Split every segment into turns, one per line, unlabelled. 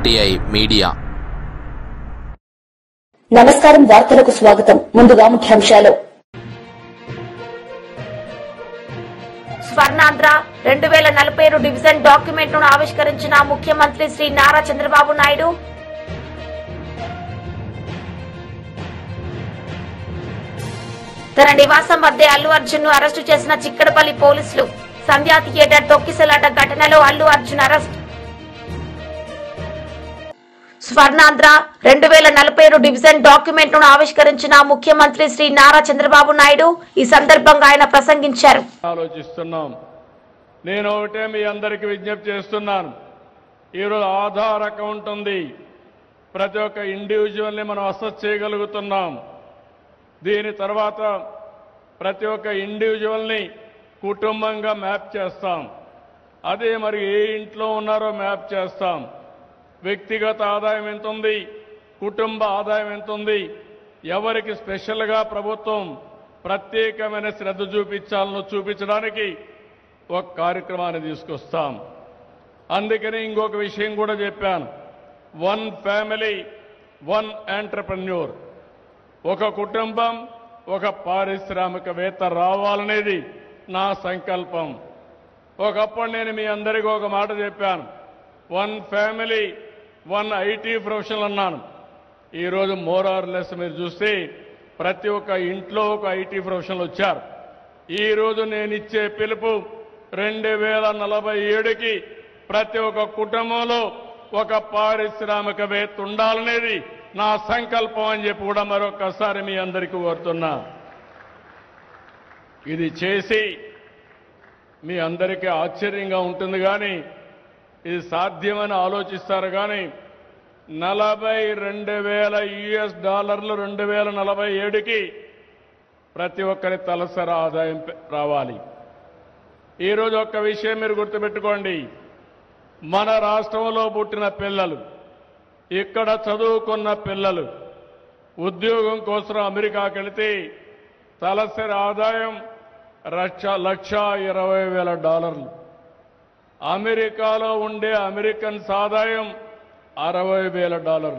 RTI media.
నమస్కారం. వార్తలకు స్వాగతం. ముందుగా ముఖ్యాంశాలు.
స్వర్ణాంధ్ర 2047 డివిజన్ డాక్యుమెంట్ ను ఆవిష్కరించిన ముఖ్యమంత్రి శ్రీ నారా చంద్రబాబు నాయుడు. తన నివాసం వద్దే అల్లు అర్జున్ ను అరెస్టు చేసిన చిక్కడపల్లి పోలీసులు. సంధ్యా థియేటర్ తొక్కిసలాట ఘటనలో Allu Arjun arrest. Swarnandhra 2047 division document ను ఆవిష్కరించిన ముఖ్యమంత్రి శ్రీ నారా చంద్రబాబు నాయుడు. ఈ సందర్భంగా ఆయన ప్రసంగించారు.
ఆలోచిస్తున్నాం. నేను ఒకటే మీ అందరికీ విజ్ఞప్తి చేస్తున్నాను. ఈరోజు ఆధార్ అకౌంట్ ఉంది. ప్రతి ఒక్క ఇండివిజువల్ని మనం అసెస్ చేయగలుగుతున్నాం. దీని తర్వాత ప్రతి ఒక్క ఇండివిజువల్ని కుటుంబంగా మ్యాప్ చేస్తాం. అదే మరి ఏ ఇంట్లో ఉన్నారో మ్యాప్ చేస్తాం. వ్యక్తిగత ఆదాయం ఎంత ఉంది, కుటుంబ ఆదాయం ఎంత ఉంది, ఎవరికి స్పెషల్గా ప్రభుత్వం ప్రత్యేకమైన శ్రద్ధ చూపించాలనో చూపించడానికి ఒక కార్యక్రమాన్ని తీసుకొస్తాం. అందుకని ఇంకొక విషయం కూడా చెప్పాను. 1 ఫ్యామిలీ 1 ఎంటర్‌ప్రెన్యూర్. ఒక కుటుంబం ఒక పారిశ్రామికవేత్త రావాలనేది నా సంకల్పం. ఒకప్పుడు నేను మీ అందరికీ ఒక మాట చెప్పాను. 1 ఫ్యామిలీ 1 IT ప్రొఫెషనల్ అన్నాను. ఈరోజు మోర్ ఆర్ లెస్ మీరు చూస్తే ప్రతి ఒక్క ఇంట్లో ఒక IT ప్రొఫెషనల్ వచ్చారు. ఈరోజు నేను ఇచ్చే పిలుపు 2047కి ప్రతి ఒక్క కుటుంబంలో ఒక పారిశ్రామికవేత్త ఉండాలనేది నా సంకల్పం అని చెప్పి కూడా మరొకసారి మీ అందరికీ కోరుతున్నా. ఇది చేసి మీ అందరికీ ఆశ్చర్యంగా ఉంటుంది కానీ ఇది సాధ్యమని ఆలోచిస్తారు కానీ $42,000 2047కి ప్రతి ఒక్కరి తలసరి ఆదాయం రావాలి. ఈరోజు ఒక్క విషయం మీరు గుర్తుపెట్టుకోండి. మన రాష్ట్రంలో పుట్టిన పిల్లలు, ఇక్కడ చదువుకున్న పిల్లలు ఉద్యోగం కోసం అమెరికాకి వెళితే తలసరి ఆదాయం $1,20,000. అమెరికాలో ఉండే అమెరికన్స్ ఆదాయం $60,000.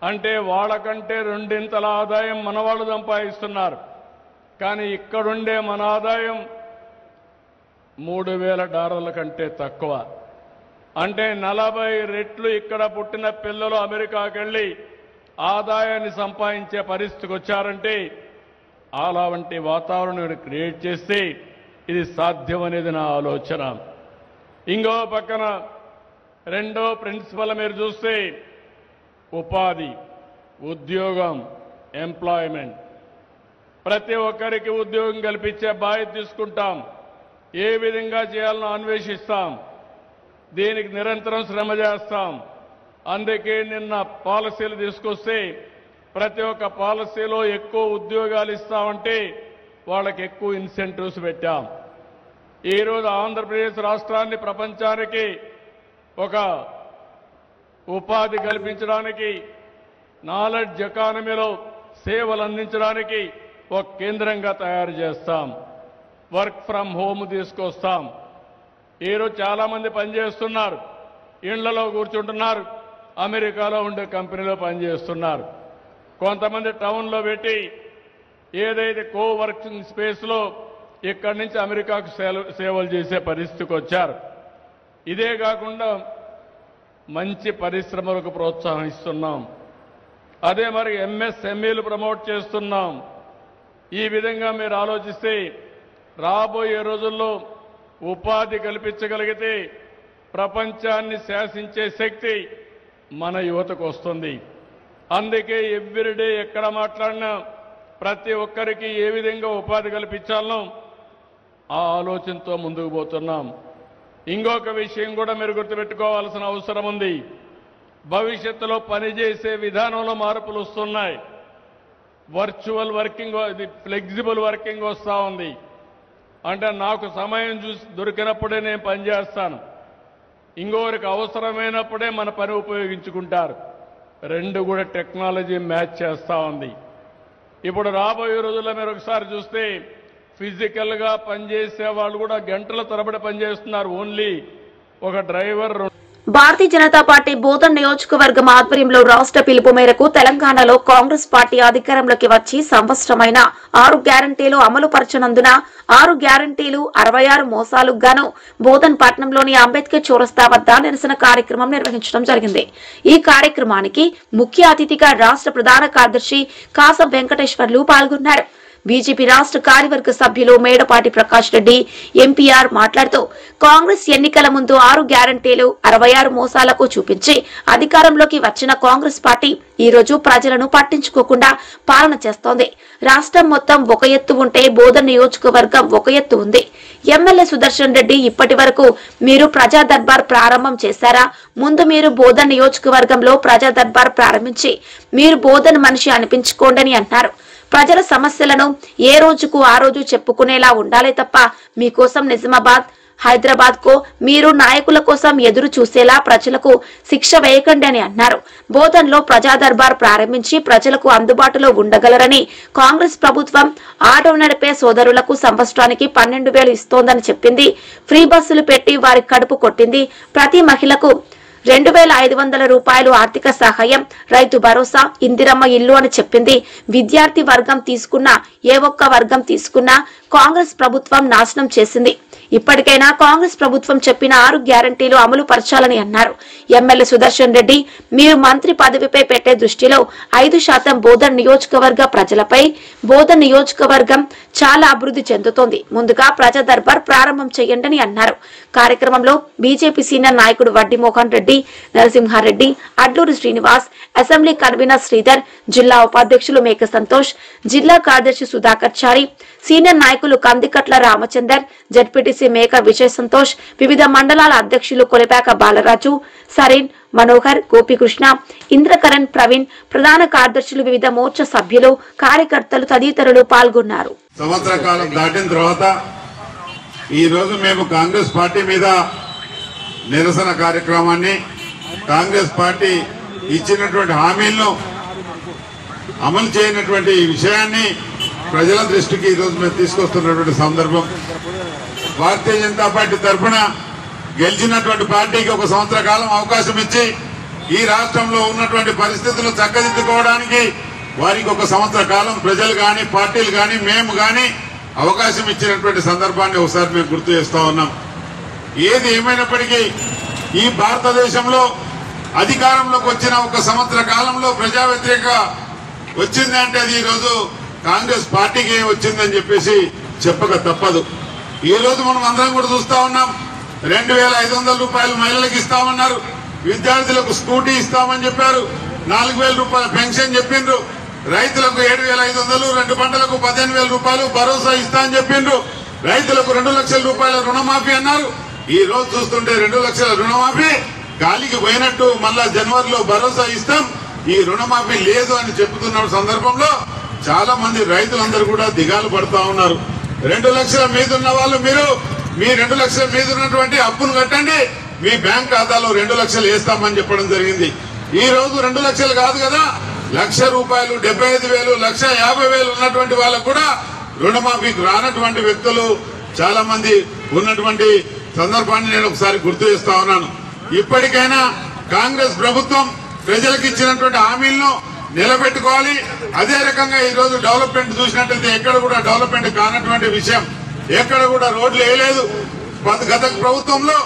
అంటే వాళ్ళకంటే 2 ఆదాయం మన వాళ్ళు సంపాదిస్తున్నారు. కానీ ఇక్కడుండే మన ఆదాయం $3,000 కంటే తక్కువ. అంటే 40 రెట్లు ఇక్కడ పుట్టిన పిల్లలు అమెరికాకి వెళ్ళి ఆదాయాన్ని సంపాదించే పరిస్థితికి వచ్చారంటే అలాంటి వాతావరణం క్రియేట్ చేస్తే ఇది సాధ్యమనేది నా ఆలోచన. ఇంకో పక్కన రెండో ప్రిన్సిపల్ మీరు చూస్తే ఉపాధి, ఉద్యోగం, ఎంప్లాయ్మెంట్. ప్రతి ఒక్కరికి ఉద్యోగం కల్పించే బాధ్యత తీసుకుంటాం. ఏ విధంగా చేయాలనో అన్వేషిస్తాం. దీనికి నిరంతరం శ్రమ చేస్తాం. అందుకే నిన్న పాలసీలు తీసుకొస్తే ప్రతి ఒక్క పాలసీలో ఎక్కువ ఉద్యోగాలు ఇస్తామంటే వాళ్ళకి ఎక్కువ ఇన్సెంటివ్స్ పెట్టాం. ఈరోజు ఆంధ్రప్రదేశ్ రాష్ట్రాన్ని ప్రపంచానికి ఒక ఉపాధి కల్పించడానికి, నాలెడ్జ్ ఎకానమీలో సేవలు అందించడానికి ఒక కేంద్రంగా తయారు చేస్తాం. వర్క్ ఫ్రమ్ హోమ్ తీసుకొస్తాం. ఈరోజు చాలా మంది పనిచేస్తున్నారు, ఇళ్లలో కూర్చుంటున్నారు, అమెరికాలో ఉండే కంపెనీలో పనిచేస్తున్నారు. కొంతమంది టౌన్లో పెట్టి ఏదైతే కోవర్కింగ్ స్పేస్లో ఇక్కడి నుంచి అమెరికాకు సేవలు చేసే పరిస్థితికి వచ్చారు. ఇదే కాకుండా మంచి పరిశ్రమలకు ప్రోత్సాహం ఇస్తున్నాం. అదే మరి MSMEలు ప్రమోట్ చేస్తున్నాం. ఈ విధంగా మీరు ఆలోచిస్తే రాబోయే రోజుల్లో ఉపాధి కల్పించగలిగితే ప్రపంచాన్ని శాసించే శక్తి మన యువతకు వస్తుంది. అందుకే ఎవ్రీడే ఎక్కడ మాట్లాడినా ప్రతి ఒక్కరికి ఏ విధంగా ఉపాధి కల్పించాలనో ఆ ఆలోచనతో ముందుకు పోతున్నాం. ఇంకొక విషయం కూడా మీరు గుర్తుపెట్టుకోవాల్సిన అవసరం ఉంది. భవిష్యత్తులో పనిచేసే విధానంలో మార్పులు వస్తున్నాయి. వర్చువల్ వర్కింగ్, ఇది ఫ్లెక్సిబుల్ వర్కింగ్ వస్తూ ఉంది. అంటే నాకు సమయం దొరికినప్పుడే నేను పనిచేస్తాను, ఇంకొకరికి అవసరమైనప్పుడే మన పని ఉపయోగించుకుంటారు. రెండు కూడా టెక్నాలజీ మ్యాచ్ చేస్తూ ఉంది. ఇప్పుడు రాబోయే రోజుల్లో మీరు ఒకసారి చూస్తే ఫిజికల్గా పనిచేసే వాళ్ళు కూడా గంటల తరబడి పనిచేస్తున్నారు. ఓన్లీ ఒక డ్రైవర్.
భారతీయ జనతా పార్టీ బోధన్ నియోజకవర్గం ఆధ్వర్యంలో రాష్ట్ర పిలుపు మేరకు తెలంగాణలో కాంగ్రెస్ పార్టీ అధికారంలోకి వచ్చి సంవత్సరమైన 6 గ్యారంటీలు అమలు పరచనందున 6 గ్యారంటీలు 66 మోసాలకు గాను బోధన్ పట్టణంలోని అంబేద్కర్ చౌరస్తా వద్ద నిరసన కార్యక్రమం నిర్వహించడం జరిగింది. ఈ కార్యక్రమానికి ముఖ్య అతిథిగా రాష్ట్ర ప్రధాన కార్యదర్శి కాసం వెంకటేశ్వర్లు పాల్గొన్నారు. బీజేపీ రాష్ట్ర కార్యవర్గ సభ్యులు మేడపాటి ప్రకాష్ రెడ్డి ఎంపీఆర్ మాట్లాడుతూ కాంగ్రెస్ ఎన్నికల ముందు 6 గ్యారంటీలు 66 మోసాలకు చూపించి అధికారంలోకి వచ్చిన కాంగ్రెస్ పార్టీ ఈ రోజు ప్రజలను పట్టించుకోకుండా పాలన చేస్తోంది. రాష్ట్రం మొత్తం ఒక ఎత్తు ఉంటే బోధన్ నియోజకవర్గం ఒక ఎత్తు ఉంది. ఎమ్మెల్యే సుదర్శన్ రెడ్డి ఇప్పటి వరకు మీరు ప్రజా దర్బార్ ప్రారంభం చేశారా? ముందు మీరు బోధన్ నియోజకవర్గంలో ప్రజా దర్బార్ ప్రారంభించి మీరు బోధన్ మనిషి అనిపించుకోండి అన్నారు. ప్రజల సమస్యలను ఏ రోజుకు ఆ రోజు చెప్పుకునేలా ఉండాలి తప్ప మీకోసం నిజామాబాద్ హైదరాబాద్ కో మీరు నాయకుల కోసం ఎదురు చూసేలా ప్రజలకు శిక్ష వేయకండి అని అన్నారు. బోధన్లో ప్రజా దర్బార్ ప్రారంభించి ప్రజలకు అందుబాటులో ఉండగలరని కాంగ్రెస్ ప్రభుత్వం ఆటో నడిపే సోదరులకు సంవత్సరానికి 12,000 ఇస్తోందని చెప్పింది. ఫ్రీ బస్సులు పెట్టి వారి కడుపు కొట్టింది. ప్రతి మహిళకు 2,500 రూపాయలు ఆర్థిక సహాయం, రైతు భరోసా, ఇందిరమ్మ ఇల్లు అని చెప్పింది. విద్యార్థి వర్గం తీసుకున్నా ఏ ఒక్క వర్గం తీసుకున్నా కాంగ్రెస్ ప్రభుత్వం నాశనం చేసింది. ఇప్పటికైనా కాంగ్రెస్ ప్రభుత్వం చెప్పిన 6 గ్యారంటీలు అమలు పరచాలని అన్నారు. ఎమ్మెల్యే సుదర్శన్ రెడ్డి మీరు మంత్రి పదవిపై పెట్టే దృష్టిలో 5% బోధన్ నియోజకవర్గ ప్రజలపై బోధన్ నియోజకవర్గం చాలా అభివృద్ధి చెందుతోంది. ముందుగా ప్రజా దర్బార్ ప్రారంభం చేయండి అన్నారు. కార్యక్రమంలో బీజేపీ సీనియర్ నాయకుడు వడ్డి మోహన్ రెడ్డి, నరసింహారెడ్డి, అడ్లూరి శ్రీనివాస్, అసెంబ్లీ కన్వీనర్ శ్రీధర్, జిల్లా ఉపాధ్యక్షులు మేక సంతోష్, జిల్లా కార్యదర్శి సుధాకర్ చారి, సీనియర్ నాయకులు కందికట్ల రామచందర్, జడ్పీటీసీ మేక విజయ్ సంతోష్, వివిధ మండలాల అధ్యక్షులు కొలిపాక బాలరాజు, సరీన్, మనోహర్, గోపికృష్ణ, ఇంద్రకరణ్, ప్రవీణ్, ప్రధాన కార్యదర్శులు, వివిధ మోర్చా సభ్యులు, కార్యకర్తలు తదితరులు పాల్గొన్నారు.
సంవత్సర కాలం దాటిన తర్వాత ఈ రోజు మేము కాంగ్రెస్ పార్టీ మీద నిరసన కార్యక్రమాన్ని, కాంగ్రెస్ పార్టీ ఇచ్చినటువంటి హామీలను అమలు చేయనటువంటి విషయాన్ని ప్రజల దృష్టికి ఈ రోజు మేము తీసుకొస్తున్నటువంటి సందర్భం. భారతీయ జనతా పార్టీ తరఫున గెలిచినటువంటి పార్టీకి 1 సంవత్సర కాలం అవకాశం ఇచ్చి ఈ రాష్ట్రంలో ఉన్నటువంటి పరిస్థితులు చక్కదిద్దుకోవడానికి వారికి 1 సంవత్సర కాలం ప్రజలు గాని పార్టీలు గాని మేము గాని అవకాశం ఇచ్చినటువంటి సందర్భాన్ని ఒకసారి మేము గుర్తు చేస్తా ఉన్నాం. ఏది ఏమైనప్పటికీ ఈ భారతదేశంలో అధికారంలోకి వచ్చిన 1 సంవత్సర కాలంలో ప్రజా వ్యతిరేక వచ్చింది అంటే అది ఈ రోజు కాంగ్రెస్ పార్టీకి వచ్చిందని చెప్పేసి చెప్పక తప్పదు. ఈ రోజు మనం అందరం కూడా చూస్తా ఉన్నాం. 2,500 రూపాయలు మహిళలకు ఇస్తామన్నారు. విద్యార్థులకు స్కూటీ ఇస్తామని చెప్పారు. 4,000 రూపాయల పెన్షన్ చెప్పిండ్రు. రైతులకు 7,500, 2 పంటలకు 15,000 రూపాయలు భరోసా ఇస్తా అని చెప్పిండ్రు. రైతులకు 2 లక్షల రూపాయల రుణమాఫీ అన్నారు. ఈ రోజు చూస్తుంటే 2 లక్షల రుణమాఫీ గాలికి పోయినట్టు మళ్ళా జనవరిలో భరోసా ఇస్తాం, ఈ రుణమాఫీ లేదు అని చెబుతున్న సందర్భంలో చాలా మంది రైతులందరూ కూడా దిగాలు పడతా ఉన్నారు. 2 లక్షల మీద ఉన్న వాళ్ళు మీరు మీ 2 లక్షల మీద ఉన్నటువంటి అప్పును కట్టండి, మీ బ్యాంక్ ఖాతాలో 2 లక్షలు వేస్తామని చెప్పడం జరిగింది. ఈ రోజు 2 లక్షలు కాదు కదా, 1,00,000 రూపాయలు, 75,000, 1,50,000 ఉన్నటువంటి వాళ్ళకు కూడా రుణమాఫీకి రానటువంటి వ్యక్తులు చాలా మంది ఉన్నటువంటి సందర్భాన్ని నేను ఒకసారి గుర్తు చేస్తా ఉన్నాను. ఇప్పటికైనా కాంగ్రెస్ ప్రభుత్వం ప్రజలకు ఇచ్చినటువంటి హామీలను నిలబెట్టుకోవాలి. అదే రకంగా ఈ రోజు డెవలప్మెంట్ చూసినట్లయితే ఎక్కడ కూడా డెవలప్మెంట్ కానటువంటి విషయం, ఎక్కడ కూడా రోడ్లు వేయలేదు. గత ప్రభుత్వంలో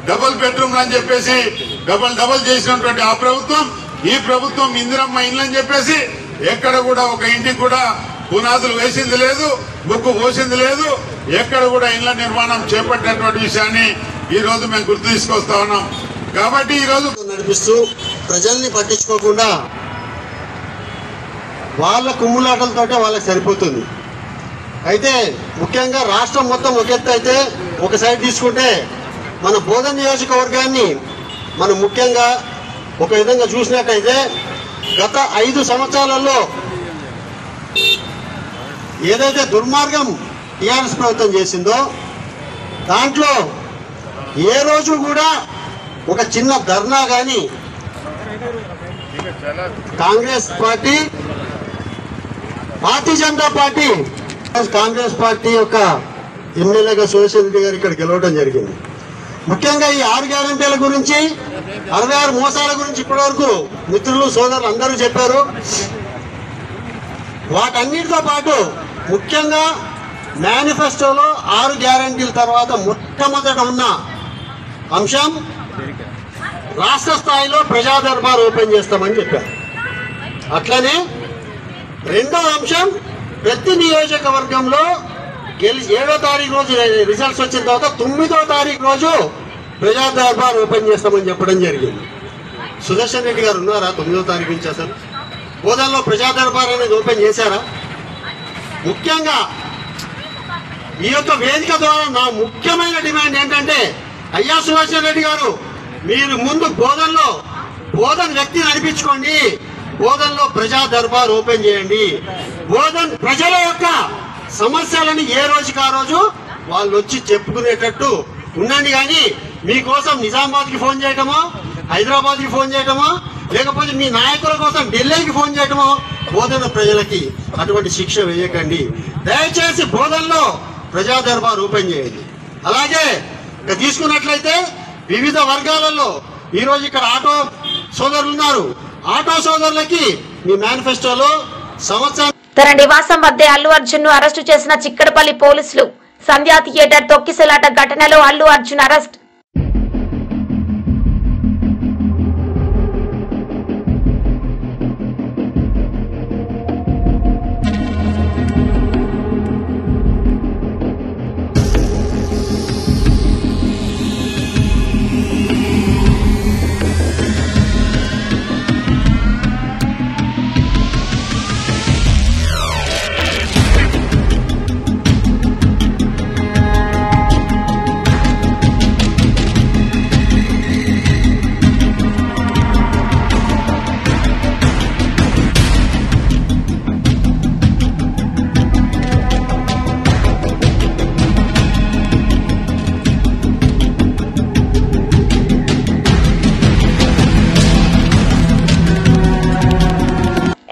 డబుల్ బెడ్రూమ్లు అని చెప్పేసి డబుల్ చేసినటువంటి ఆ ప్రభుత్వం, ఈ ప్రభుత్వం ఇందిరమ్మ ఇండ్లు అని చెప్పేసి ఎక్కడ కూడా ఒక ఇంటికి కూడా పునాదులు వేసింది లేదు, బుక్కు పోసింది లేదు, ఎక్కడ కూడా ఇండ్ల నిర్మాణం చేపట్టినటువంటి విషయాన్ని ఈ రోజు మేము గుర్తు తీసుకొస్తా ఉన్నాం. కాబట్టి ఈ రోజు
నడిపిస్తూ ప్రజల్ని పట్టించుకోకుండా వాళ్ళ కుమ్ములాటలతోటే వాళ్ళకి సరిపోతుంది. అయితే ముఖ్యంగా రాష్ట్రం మొత్తం ఒక ఎత్తు అయితే ఒక సైడ్ తీసుకుంటే మన బోధన్ నియోజకవర్గాన్ని మనం ముఖ్యంగా ఒక విధంగా చూసినట్టయితే గత 5 సంవత్సరాలలో ఏదైతే దుర్మార్గం టీఆర్ఎస్ ప్రభుత్వం చేసిందో దాంట్లో ఏ రోజు కూడా ఒక చిన్న ధర్నా కానీ Congress party, Bharatiya Janata party, Congress party యొక్క ఎమ్మెల్యేగా సోషల్ రెడ్డి గారు ఇక్కడ గెలవడం జరిగింది. ముఖ్యంగా ఈ 6 గ్యారెంటీల గురించి 66 మోసాల గురించి ఇప్పటివరకు మిత్రులు సోదరులు అందరూ చెప్పారు. వాటన్నిటితో పాటు ముఖ్యంగా మేనిఫెస్టోలో 6 గ్యారెంటీల తర్వాత మొట్టమొదట ఉన్న అంశం రాష్ట్ర స్థాయిలో ప్రజా దర్బార్ ఓపెన్ చేస్తామని చెప్పారు. అట్లనే రెండో అంశం ప్రతి నియోజకవర్గంలో 7వ తారీఖు రోజు రిజల్ట్స్ వచ్చిన తర్వాత 9వ తారీఖు రోజు ప్రజా దర్బార్ ఓపెన్ చేస్తామని చెప్పడం జరిగింది. సుదర్శన్ రెడ్డి గారు ఉన్నారా 9వ తారీఖు నుంచి? అసలు బోధనలో ప్రజా దర్బార్ అనేది ఓపెన్ చేశారా? ముఖ్యంగా ఈ యొక్క వేదిక ద్వారా నా ముఖ్యమైన డిమాండ్ ఏంటంటే, అయ్యా సుదర్శన్ రెడ్డి గారు, మీరు ముందు బోధన వ్యక్తిని నడిపించుకోండి, బోధనలో ప్రజా దర్బార్ ఓపెన్ చేయండి. ప్రజల యొక్క సమస్యలని ఏ రోజుకి ఆ రోజు వాళ్ళు వచ్చి చెప్పుకునేటట్టు ఉండండి. కానీ మీకోసం నిజామాబాద్కి ఫోన్ చేయటమో, హైదరాబాద్కి ఫోన్ చేయటమో, లేకపోతే మీ నాయకుల కోసం ఢిల్లీకి ఫోన్ చేయటమో బోధన ప్రజలకి అటువంటి శిక్ష వేయకండి. దయచేసి బోధనలో ప్రజా దర్బార్ ఓపెన్ చేయండి. అలాగే ఇక తీసుకున్నట్లయితే వివిధ వర్గాలలో ఈరోజు ఇక్కడ ఆటో సోదరులు ఉన్నారు. ఆటో సోదరులకి మీ మేనిఫెస్టోలో సంవత్సరం
తన నివాసం వద్దే అల్లు అర్జున్ ను అరెస్టు చేసిన చిక్కడపల్లి పోలీసులు. సంధ్యా థియేటర్ తొక్కిసలాట ఘటనలో అల్లు అర్జున్ అరెస్ట్.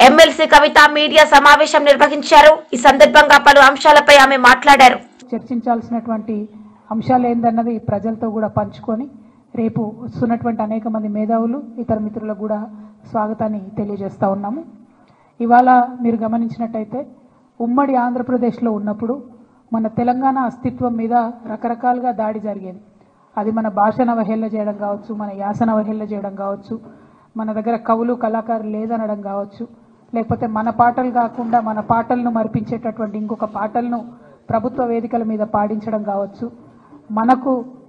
ఎమ్మెల్సీ కవిత మీడియా సమావేశం నిర్వహించారు. ఈ సందర్భంగా పలు అంశాలపై ఆమె మాట్లాడారు.
చర్చించాల్సినటువంటి అంశాలు ఏందన్నది ప్రజలతో కూడా పంచుకొని రేపు వస్తున్నటువంటి అనేక మంది మేధావులు ఇతర మిత్రులకు కూడా స్వాగతాన్ని తెలియజేస్తా ఉన్నాము. ఇవాళ మీరు గమనించినట్టయితే ఉమ్మడి ఆంధ్రప్రదేశ్లో ఉన్నప్పుడు మన తెలంగాణ అస్తిత్వం మీద రకరకాలుగా దాడి జరిగేది. అది మన భాషను అవహేళన చేయడం కావచ్చు, మన యాసను అవహేళన చేయడం కావచ్చు, మన దగ్గర కవులు కళాకారులు లేదనడం కావచ్చు, లేకపోతే మన పాటలు కాకుండా మన పాటలను మరిపించేటటువంటి ఇంకొక పాటలను ప్రభుత్వ వేదికల మీద పాడించడం కావచ్చు,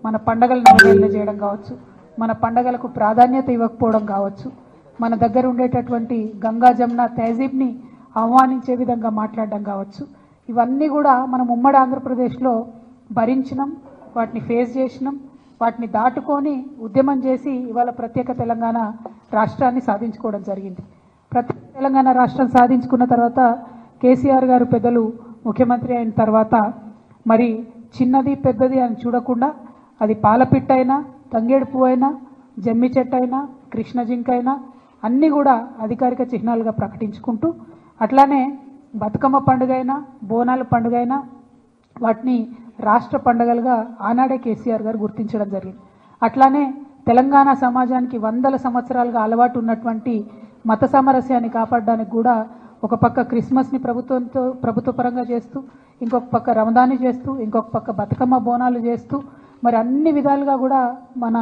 మన పండగలను అవహేళన చేయడం కావచ్చు, మన పండగలకు ప్రాధాన్యత ఇవ్వకపోవడం కావచ్చు, మన దగ్గర ఉండేటటువంటి గంగా జమున తహజీబ్ని ఆహ్వానించే విధంగా మాట్లాడడం కావచ్చు. ఇవన్నీ కూడా మనం ఉమ్మడి ఆంధ్రప్రదేశ్లో భరించినాం, వాటిని ఫేస్ చేసినాం, వాటిని దాటుకొని ఉద్యమం చేసి ఇవాళ ప్రత్యేక తెలంగాణ రాష్ట్రాన్ని సాధించుకోవడం జరిగింది. ప్రత్యేక తెలంగాణ రాష్ట్రం సాధించుకున్న తర్వాత కేసీఆర్ గారు పెద్దలు ముఖ్యమంత్రి అయిన తర్వాత మరి చిన్నది పెద్దది అని చూడకుండా అది పాలపిట్టైనా, తంగేడు పువ్వైనా, జమ్మి చెట్టైనా, కృష్ణ జింకైనా అన్నీ కూడా అధికారిక చిహ్నాలుగా ప్రకటించుకుంటూ, అట్లానే బతుకమ్మ పండుగైనా, బోనాల పండుగైనా వాటిని రాష్ట్ర పండుగలుగా ఆనాడే కేసీఆర్ గారు గుర్తించడం జరిగింది. అట్లానే తెలంగాణ సమాజానికి 100 సంవత్సరాలుగా అలవాటు ఉన్నటువంటి మత సామరస్యాన్ని కాపాడడానికి కూడా ఒక పక్క క్రిస్మస్ని ప్రభుత్వ పరంగా చేస్తూ, ఇంకొక పక్క రమదాన్ని చేస్తూ, ఇంకొక పక్క బతుకమ్మ బోనాలు చేస్తూ, మరి అన్ని విధాలుగా కూడా మన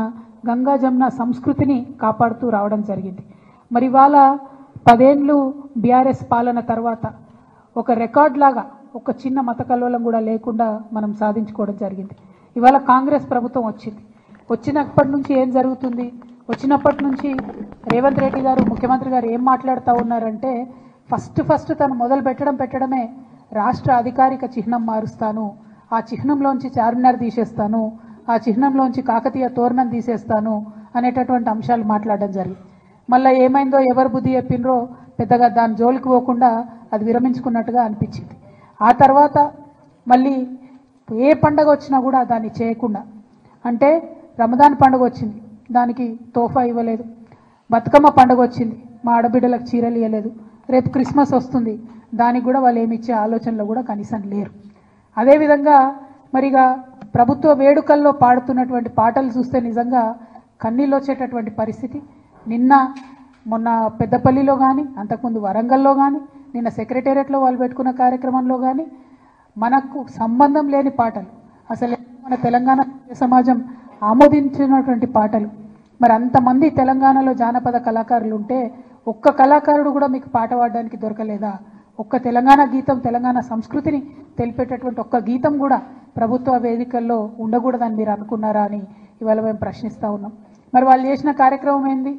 గంగా జమున సంస్కృతిని కాపాడుతూ రావడం జరిగింది. మరి ఇవాళ 10 ఏళ్ళు బీఆర్ఎస్ పాలన తర్వాత ఒక రికార్డ్ లాగా ఒక చిన్న మత కల్లోలం కూడా లేకుండా మనం సాధించుకోవడం జరిగింది. ఇవాళ కాంగ్రెస్ ప్రభుత్వం వచ్చినప్పటి నుంచి ఏం జరుగుతుంది? వచ్చినప్పటి నుంచి రేవంత్ రెడ్డి గారు ముఖ్యమంత్రి గారు ఏం మాట్లాడుతూ ఉన్నారంటే, ఫస్ట్ తను మొదలు పెట్టడమే రాష్ట్ర అధికారిక చిహ్నం మారుస్తాను, ఆ చిహ్నంలోంచి చార్మినార్ తీసేస్తాను, ఆ చిహ్నంలోంచి కాకతీయ తోరణం తీసేస్తాను అనేటటువంటి అంశాలు మాట్లాడడం జరిగింది. మళ్ళీ ఏమైందో ఎవరు బుద్ధి చెప్పినరో పెద్దగా దాని జోలికి పోకుండా అది విరమించుకున్నట్టుగా అనిపించింది. ఆ తర్వాత మళ్ళీ ఏ పండగ వచ్చినా కూడా దాన్ని చేయకుండా, అంటే రమదాన్ పండుగ వచ్చింది, దానికి తోఫా ఇవ్వలేదు. బతుకమ్మ పండుగ వచ్చింది, మా ఆడబిడ్డలకు చీరలు ఇవ్వలేదు. రేపు క్రిస్మస్ వస్తుంది, దానికి కూడా వాళ్ళు ఏమి ఇచ్చే ఆలోచనలో కూడా కనీసం లేరు. అదేవిధంగా మరిగా ప్రభుత్వ వేడుకల్లో పాడుతున్నటువంటి పాటలు చూస్తే నిజంగా కన్నీళ్ళు వచ్చేటటువంటి పరిస్థితి. నిన్న మొన్న పెద్దపల్లిలో కానీ, అంతకుముందు వరంగల్లో కానీ, నిన్న సెక్రటేరియట్లో వాళ్ళు పెట్టుకున్న కార్యక్రమంలో కానీ మనకు సంబంధం లేని పాటలు, అసలు మన తెలంగాణ సమాజం ఆమోదించినటువంటి పాటలు. మరి అంతమంది తెలంగాణలో జానపద కళాకారులు ఉంటే ఒక్క కళాకారుడు కూడా మీకు పాట పాడడానికి దొరకలేదా? ఒక్క తెలంగాణ గీతం, తెలంగాణ సంస్కృతిని తెలిపేటటువంటి ఒక్క గీతం కూడా ప్రభుత్వ వేదికల్లో ఉండకూడదని మీరు అనుకున్నారా అని ఇవాళ మేము ప్రశ్నిస్తూ ఉన్నాం. మరి వాళ్ళు చేసిన కార్యక్రమం ఏంది?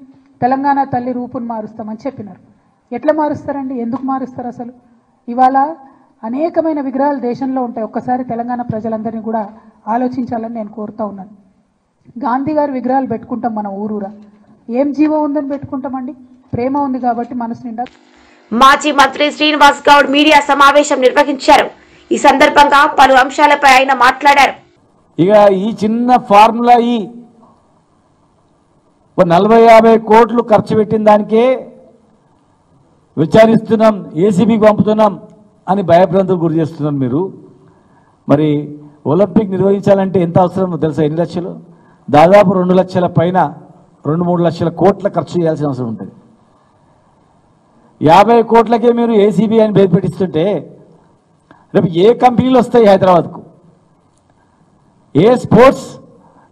తెలంగాణ తల్లి రూపును మారుస్తామని చెప్పినారు. ఎట్లా మారుస్తారండి? ఎందుకు మారుస్తారు? అసలు ఇవాళ అనేకమైన విగ్రహాలు దేశంలో ఉంటాయి. ఒక్కసారి తెలంగాణ ప్రజలందరినీ కూడా ఆలోచించాలని నేను కోరుతా ఉన్నాను. గాంధీ గారి విగ్రహాలు పెట్టుకుంటాం మన ఊరూరా. ఏం జీవం ఉందని పెట్టుకుంటామండి? ప్రేమ ఉంది కాబట్టి మనసు నిండా.
మాజీ మంత్రి శ్రీనివాస్ గౌడ్ మీడియా సమావేశం నిర్వహించారు. ఈ సందర్భంగా పలు అంశాలపై ఆయన మాట్లాడారు.
ఇక ఈ చిన్న ఫార్ములా 40-50 కోట్లు ఖర్చు పెట్టిన దానికే విచారిస్తున్నాం, ఏసీబీకి పంపుతున్నాం అని భయభ్రాంతులు గురి చేస్తున్నారు మీరు. మరి ఒలింపిక్ నిర్వహించాలంటే ఎంత అవసరమో తెలుసా? ఎన్ని లక్షలు? దాదాపు 2 లక్షల పైన, 2-3 లక్షల కోట్ల ఖర్చు చేయాల్సిన అవసరం ఉంటుంది. 50 కోట్లకే మీరు ఏసీబీ అని పేరు పెట్టిస్తుంటే రేపు ఏ కంపెనీలు వస్తాయి హైదరాబాద్కు? ఏ స్పోర్ట్స్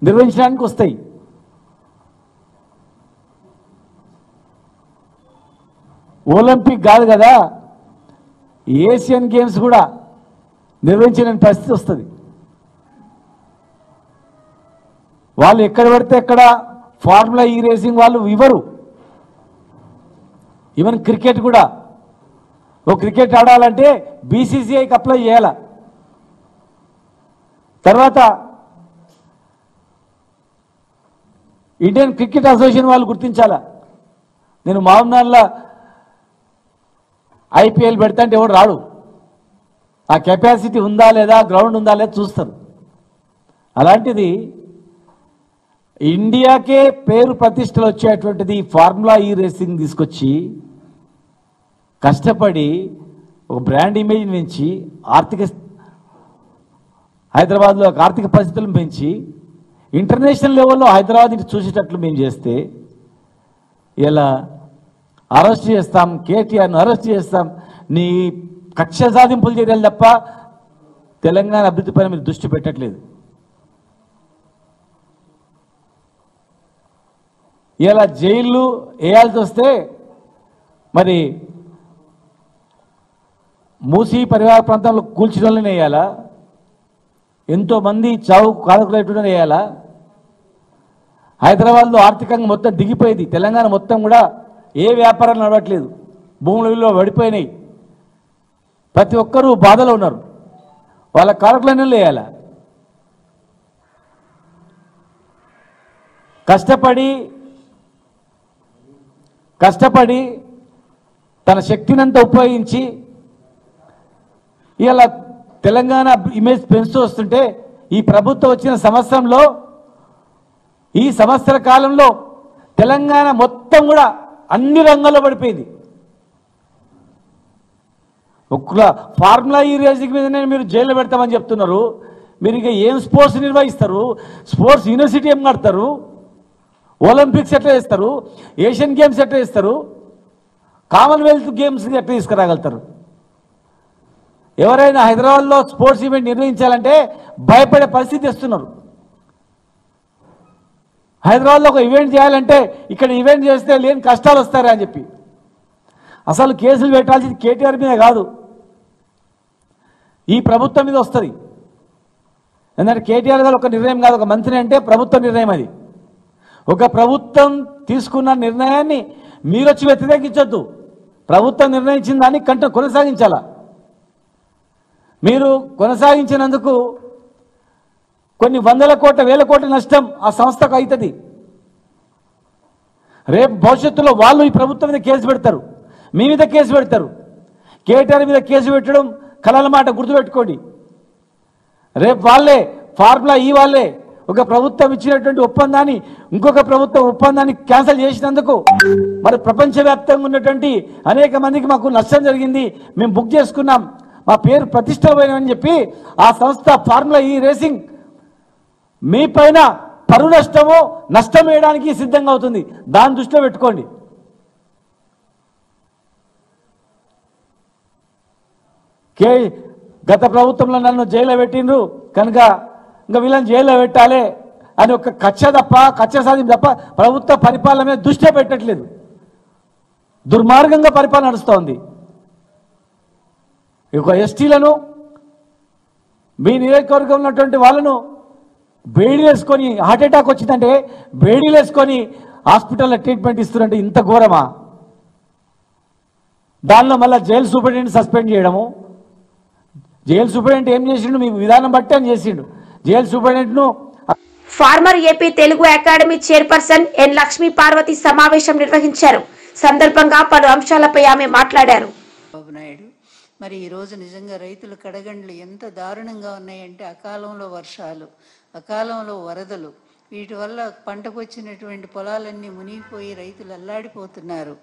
నిర్వహించడానికి వస్తాయి? ఒలింపిక్ కాదు కదా, ఏషియన్ గేమ్స్ కూడా నిర్వహించలేని పరిస్థితి వస్తుంది. వాళ్ళు ఎక్కడ పడితే ఎక్కడ ఫార్ములా ఈ రేసింగ్ వాళ్ళు ఇవ్వరు. ఈవెన్ క్రికెట్ కూడా, ఓ క్రికెట్ ఆడాలంటే బీసీసీఐకి అప్లై చేయాల. తర్వాత ఇండియన్ క్రికెట్ అసోసియేషన్ వాళ్ళు గుర్తించాలా. నేను మామూలుగా ఐపీఎల్ పెడతా అంటే ఎవడు రాడు. ఆ కెపాసిటీ ఉందా లేదా, గ్రౌండ్ ఉందా లేదా చూస్తారు. అలాంటిది ఇండియాకే పేరు ప్రతిష్టలు వచ్చేటువంటిది ఫార్ములా ఈ రేసింగ్ తీసుకొచ్చి కష్టపడి ఒక బ్రాండ్ ఇమేజ్ పెంచి హైదరాబాద్లో ఆర్థిక పరిస్థితులను పెంచి ఇంటర్నేషనల్ లెవెల్లో హైదరాబాద్ని చూసేటట్లు మేము చేస్తే ఇలా అరెస్ట్ చేస్తాం, కేటీఆర్ను అరెస్ట్ చేస్తాం, నీ కక్ష సాధింపులు చర్యలు తప్ప తెలంగాణ అభివృద్ధి పైన మీరు దృష్టి పెట్టట్లేదు. ఇలా జైళ్ళు వేయాల్సి వస్తే మరి మూసీ పరివార ప్రాంతంలో కూల్చిన వాళ్ళని వేయాలా? ఎంతోమంది చావు కారకులైన వేయాలా? హైదరాబాద్లో ఆర్థికంగా మొత్తం దిగిపోయింది. తెలంగాణ మొత్తం కూడా ఏ వ్యాపారాలు నడవట్లేదు, భూముల విలువ పడిపోయినాయి, ప్రతి ఒక్కరూ బాధలో ఉన్నారు. వాళ్ళ కారకులన్నీ వేయాలా? కష్టపడి తన శక్తినంతా ఉపయోగించి ఇలా తెలంగాణ ఇమేజ్ పెంచుతూ వస్తుంటే ఈ ప్రభుత్వం వచ్చిన సంవత్సరంలో, ఈ సంవత్సర కాలంలో తెలంగాణ మొత్తం కూడా అన్ని రంగాల్లో పడిపోయింది. ఒక్క ఫార్ములా ఈ రేసింగ్ మీదనే మీరు జైల్లో పెడతామని చెప్తున్నారు. మీరు ఇక ఏం స్పోర్ట్స్ నిర్వహిస్తారు? స్పోర్ట్స్ యూనివర్సిటీ ఏం కడతారు? ఒలింపిక్స్ ఎట్లా చేస్తారు? ఏషియన్ గేమ్స్ ఎట్లా చేస్తారు? కామన్వెల్త్ గేమ్స్ ఎట్లా తీసుకురాగలుగుతారు? ఎవరైనా హైదరాబాద్లో స్పోర్ట్స్ ఈవెంట్ నిర్వహించాలంటే భయపడే పరిస్థితి తెస్తున్నారు. హైదరాబాద్లో ఒక ఈవెంట్ చేయాలంటే ఇక్కడ ఈవెంట్ చేస్తే లేని కష్టాలు వస్తారా అని చెప్పి అసలు కేసులు పెట్టాల్సింది కేటీఆర్ మీద కాదు, ఈ ప్రభుత్వం మీద వస్తుంది. ఎందుకంటే కేటీఆర్ గారు ఒక నిర్ణయం కాదు, ఒక మంత్రి అంటే ప్రభుత్వ నిర్ణయం. అది ఒక ప్రభుత్వం తీసుకున్న నిర్ణయాన్ని మీరు వచ్చి వ్యతిరేకించొద్దు. ప్రభుత్వం నిర్ణయించిన దాన్ని కొనసాగించాలా. మీరు కొనసాగించినందుకు కొన్ని వందల కోట్ల, వేల కోట్ల నష్టం ఆ సంస్థకు అవుతుంది. రేపు భవిష్యత్తులో వాళ్ళు ఈ ప్రభుత్వం మీద కేసు పెడతారు, మీ మీద కేసు పెడతారు. కేటీఆర్ మీద కేసు పెట్టడం కలల మాట, గుర్తుపెట్టుకోండి. రేపు వాళ్ళే ఫార్ములా వాళ్ళే ఒక ప్రభుత్వం ఇచ్చినటువంటి ఒప్పందాన్ని ఇంకొక ప్రభుత్వం ఒప్పందాన్ని క్యాన్సిల్ చేసినందుకు మరి ప్రపంచవ్యాప్తంగా ఉన్నటువంటి అనేక మందికి మాకు నష్టం జరిగింది, మేము బుక్ చేసుకున్నాం, మా పేరు ప్రతిష్ట పోయినామని చెప్పి ఆ సంస్థ ఫార్ములా ఈ రేసింగ్ మీ పైన పరువు నష్టము నష్టం వేయడానికి సిద్ధంగా అవుతుంది. దాన్ని దృష్టిలో పెట్టుకోండి. గత ప్రభుత్వంలో నన్ను జైల్లో పెట్టిండ్రు కనుక ఇంకా వీళ్ళని జైల్లో పెట్టాలి అని ఒక కక్ష సాధింపు తప్ప ప్రభుత్వ పరిపాలన మీద దృష్టి పెట్టట్లేదు. దుర్మార్గంగా పరిపాలన నడుస్తోంది. ఒక ఎస్టీలను మీ నియోజకవర్గంలో ఉన్నటువంటి వాళ్ళను బేడీలు వేసుకొని హార్ట్ అటాక్ వచ్చిందంటే బేడీలు వేసుకొని హాస్పిటల్లో ట్రీట్మెంట్ ఇస్తున్నారంటే ఇంత ఘోరమా? దానిలో మళ్ళీ జైలు సూపరింటెండెంట్ సస్పెండ్ చేయడము. జైలు సూపరింటెండెంట్ ఏం చేసిండు? మీ విధానం బట్టి అని చేసిండు. జైలు సూపరింటెండెంట్ను
former AP Telugu academy chairperson N Lakshmi Parvathi సమావేశం నిర్వహించారు. సందర్భంగా పలు అంశాలపై ఆమె మాట్లాడారు.
బాబు నాయుడు, మరి ఈరోజు నిజంగా రైతుల కడగండ్లు ఎంత దారుణంగా ఉన్నాయంటే అకాలంలో వర్షాలు, అకాలంలో వరదలు, వీటి వల్ల పంటకు వచ్చినటువంటి పొలాలన్నీ మునిగిపోయి రైతులు అల్లాడిపోతున్నారు.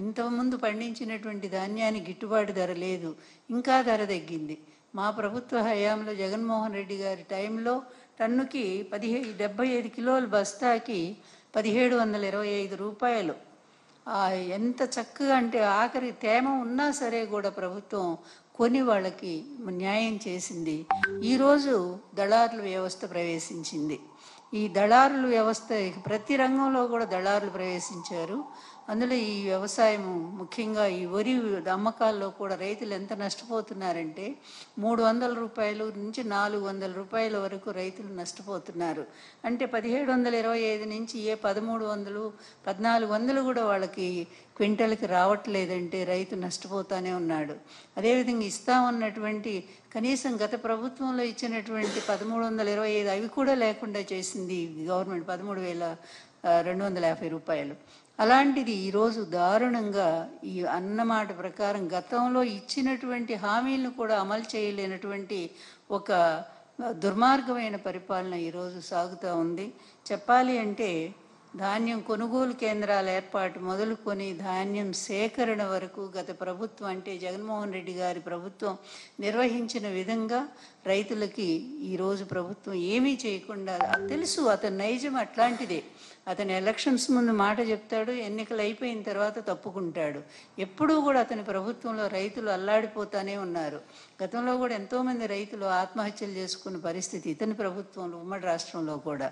ఇంతకుముందు పండించినటువంటి ధాన్యానికి గిట్టుబాటు ధర లేదు, ఇంకా ధర తగ్గింది. మా ప్రభుత్వ హయాంలో జగన్మోహన్ రెడ్డి గారి టైంలో టన్నుకి 75 కిలోల బస్తాకి 1725 రూపాయలు. ఎంత చక్కగా అంటే ఆఖరి తేమ ఉన్నా సరే కూడా ప్రభుత్వం కొని వాళ్ళకి న్యాయం చేసింది. ఈరోజు దళారుల వ్యవస్థ ప్రవేశించింది. ఈ దళారుల వ్యవస్థ ప్రతి రంగంలో కూడా దళారులు ప్రవేశించారు. అందులో ఈ వ్యవసాయం ముఖ్యంగా ఈ వరి అమ్మకాల్లో కూడా రైతులు ఎంత నష్టపోతున్నారంటే 300 రూపాయలు నుంచి 400 రూపాయల వరకు రైతులు నష్టపోతున్నారు. అంటే 1725 నుంచి 1300, 1400 కూడా వాళ్ళకి క్వింటల్కి రావట్లేదంటే రైతు నష్టపోతానే ఉన్నాడు. అదేవిధంగా ఇస్తామన్నటువంటి కనీసం గత ప్రభుత్వంలో ఇచ్చినటువంటి 1325 అవి కూడా లేకుండా చేసింది గవర్నమెంట్, 13,250 రూపాయలు. అలాంటిది ఈరోజు దారుణంగా ఈ అన్నమాట ప్రకారం గతంలో ఇచ్చినటువంటి హామీలను కూడా అమలు చేయలేనటువంటి ఒక దుర్మార్గమైన పరిపాలన ఈరోజు సాగుతూ ఉంది. చెప్పాలి అంటే ధాన్యం కొనుగోలు కేంద్రాల ఏర్పాటు మొదలుకొని ధాన్యం సేకరణ వరకు గత ప్రభుత్వం అంటే జగన్మోహన్ రెడ్డి గారి ప్రభుత్వం నిర్వహించిన విధంగా రైతులకి ఈరోజు ప్రభుత్వం ఏమీ చేయకుండా, తెలుసు అతని నైజం అట్లాంటిదే. అతను ఎలక్షన్స్ ముందు మాట చెప్తాడు, ఎన్నికలు అయిపోయిన తర్వాత తప్పుకుంటాడు. ఎప్పుడూ కూడా అతని ప్రభుత్వంలో రైతులు అల్లాడిపోతానే ఉన్నారు. గతంలో కూడా ఎంతోమంది రైతులు ఆత్మహత్యలు చేసుకున్న పరిస్థితి ఇతని ప్రభుత్వంలో, ఉమ్మడి రాష్ట్రంలో కూడా.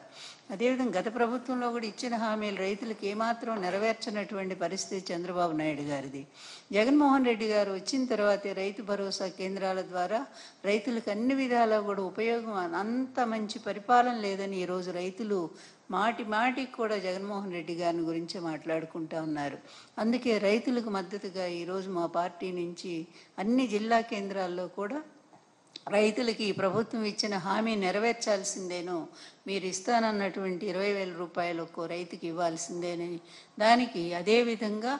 అదేవిధంగా గత ప్రభుత్వంలో కూడా ఇచ్చిన హామీలు రైతులకు ఏమాత్రం నెరవేర్చినటువంటి పరిస్థితి చంద్రబాబు నాయుడు గారిది. జగన్మోహన్ రెడ్డి గారు వచ్చిన తర్వాతే రైతు భరోసా కేంద్రాల ద్వారా రైతులకు అన్ని విధాలా కూడా ఉపయోగం, అంత మంచి పరిపాలన లేదని ఈరోజు రైతులు మాటికి కూడా జగన్మోహన్ రెడ్డి గారిని గురించి మాట్లాడుకుంటూ ఉన్నారు. అందుకే రైతులకు మద్దతుగా ఈరోజు మా పార్టీ నుంచి అన్ని జిల్లా కేంద్రాల్లో కూడా రైతులకి ఈ ప్రభుత్వం ఇచ్చిన హామీ నెరవేర్చాల్సిందేనో, మీరు ఇస్తానన్నటువంటి 20,000 రూపాయలు ఒక్కో రైతుకి ఇవ్వాల్సిందేనని, దానికి అదేవిధంగా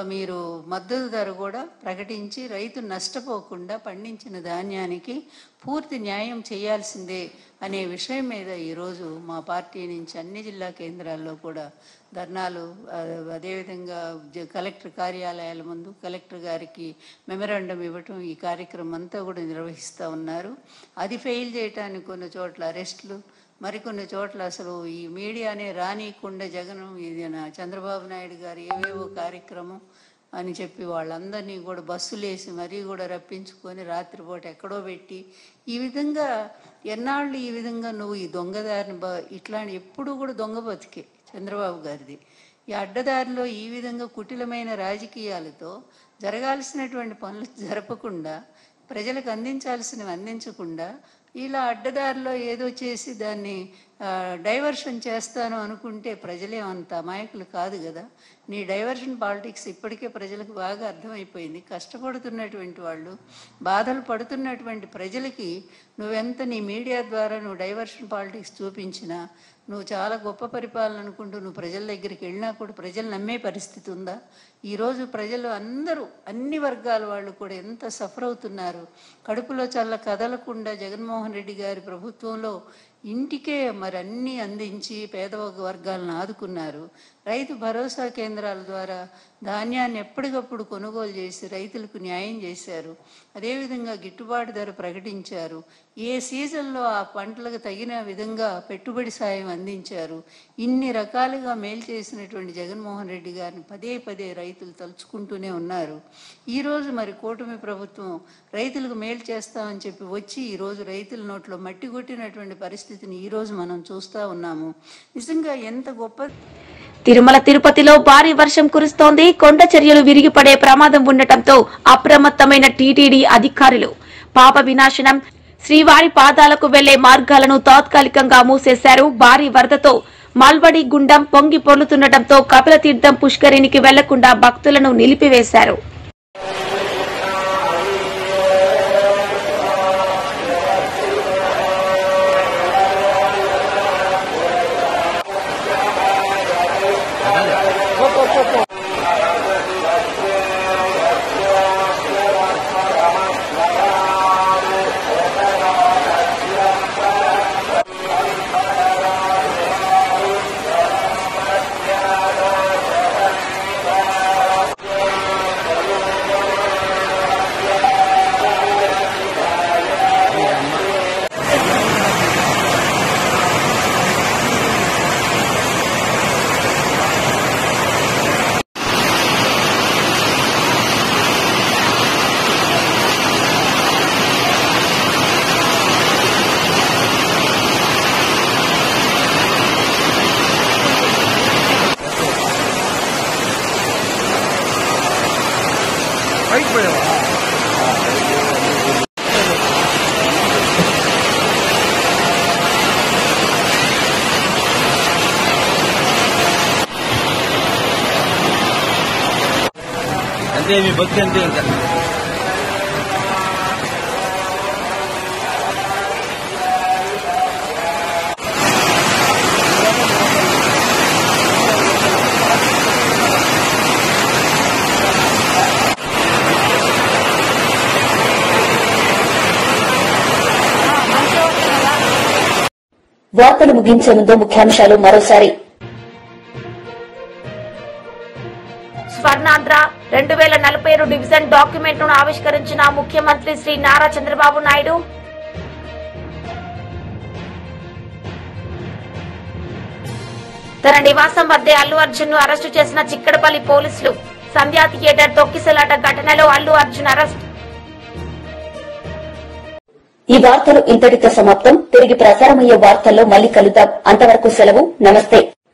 మీరు మద్దతు ధర కూడా ప్రకటించి రైతు నష్టపోకుండా పండించిన ధాన్యానికి పూర్తి న్యాయం చేయాల్సిందే అనే విషయం మీద ఈరోజు మా పార్టీ నుంచి అన్ని జిల్లా కేంద్రాల్లో కూడా ధర్నాలు, అదేవిధంగా కలెక్టర్ కార్యాలయాల ముందు కలెక్టర్ గారికి మెమరాండం ఇవ్వటం, ఈ కార్యక్రమం అంతా కూడా నిర్వహిస్తూ ఉన్నారు. అది ఫెయిల్ చేయటానికి కొన్ని చోట్ల అరెస్టులు, మరికొన్ని చోట్ల అసలు ఈ మీడియానే రానియకుండా జగన్ చంద్రబాబు నాయుడు గారు ఏవేవో కార్యక్రమం అని చెప్పి వాళ్ళందరినీ కూడా బస్సులు వేసి మరీ కూడా రప్పించుకొని రాత్రిపూట ఎక్కడో పెట్టి, ఈ విధంగా ఎన్నాళ్ళు ఈ విధంగా నువ్వు ఈ దొంగదారిని ఇట్లాంటి ఎప్పుడూ కూడా దొంగ బతికే చంద్రబాబు గారిది. ఈ అడ్డదారిలో ఈ విధంగా కుటిలమైన రాజకీయాలతో జరగాల్సినటువంటి పనులు జరపకుండా, ప్రజలకు అందించాల్సినవి అందించకుండా, ఇలా అడ్డదారిలో ఏదో చేసి దాన్ని డైవర్షన్ చేస్తాను అనుకుంటే ప్రజలేమంత అమాయకులు కాదు కదా. నీ డైవర్షన్ పాలిటిక్స్ ఇప్పటికే ప్రజలకు బాగా అర్థమైపోయింది. కష్టపడుతున్నటువంటి వాళ్ళు, బాధలు పడుతున్నటువంటి ప్రజలకి నువ్వెంత నీ మీడియా ద్వారా నువ్వు డైవర్షన్ పాలిటిక్స్ చూపించినా, నువ్వు చాలా గొప్ప పరిపాలన అనుకుంటూ నువ్వు ప్రజల దగ్గరికి వెళ్ళినా కూడా ప్రజలు నమ్మే పరిస్థితి ఉందా? ఈరోజు ప్రజలు అందరూ, అన్ని వర్గాల వాళ్ళు కూడా ఎంత సఫర్ అవుతున్నారు. కడుపులో చల్ల కదలకుండా జగన్మోహన్ రెడ్డి గారి ప్రభుత్వంలో ఇంటికే మరి అన్నీ అందించి పేద వర్గాలను ఆదుకున్నారు. రైతు భరోసా కేంద్రాల ద్వారా ధాన్యాన్ని ఎప్పటికప్పుడు కొనుగోలు చేసి రైతులకు న్యాయం చేశారు. అదేవిధంగా గిట్టుబాటు ధర ప్రకటించారు. ఏ సీజన్లో ఆ పంటలకు తగిన విధంగా పెట్టుబడి సాయం అందించారు. ఇన్ని రకాలుగా మేలు చేసినటువంటి జగన్మోహన్ రెడ్డి గారిని పదే పదే రైతులు తలుచుకుంటూనే ఉన్నారు. ఈరోజు మరి కూటమి ప్రభుత్వం రైతులకు మేలు చేస్తామని చెప్పి వచ్చి ఈరోజు రైతుల నోట్లో మట్టి కొట్టినటువంటి పరిస్థితిని ఈరోజు మనం చూస్తూ ఉన్నాము. నిజంగా ఎంత గొప్ప.
తిరుమల తిరుపతిలో భారీ వర్షం కురుస్తోంది. కొండ చర్యలు విరిగిపడే ప్రమాదం ఉండటంతో అప్రమత్తమైన టీటీడీ అధికారులు పాప వినాశనం, శ్రీవారి పాదాలకు వెళ్లే మార్గాలను తాత్కాలికంగా మూసేశారు. భారీ వరదతో మల్వడి గుండం పొంగి పొర్లుతుండటంతో కపిలతీర్థం పుష్కరిణికి వెళ్లకుండా భక్తులను నిలిపివేశారు.
అంతే మీ భక్తి అంతే. ఇంకా
వార్తలు ముగించే ముందు ముఖ్యాంశాలు మరోసారి.
స్వర్ణాంధ్ర 2047 డివిజన్ డాక్యుమెంట్ ను ఆవిష్కరించిన ముఖ్యమంత్రి శ్రీ నారా చంద్రబాబు నాయుడు. తన నివాసం వద్దే అల్లు అర్జున్ ను అరెస్టు చేసిన చిక్కడపల్లి పోలీసులు. సంధ్యా థియేటర్ తొక్కిసలాట ఘటనలో అల్లు అర్జున్ అరెస్ట్.
ఈ వార్తలు ఇంతటితో సమాప్తం. తిరిగి ప్రసారమయ్యే వార్తల్లో మళ్లీ కలుద్దాం. అంతవరకు సెలవు. నమస్తే.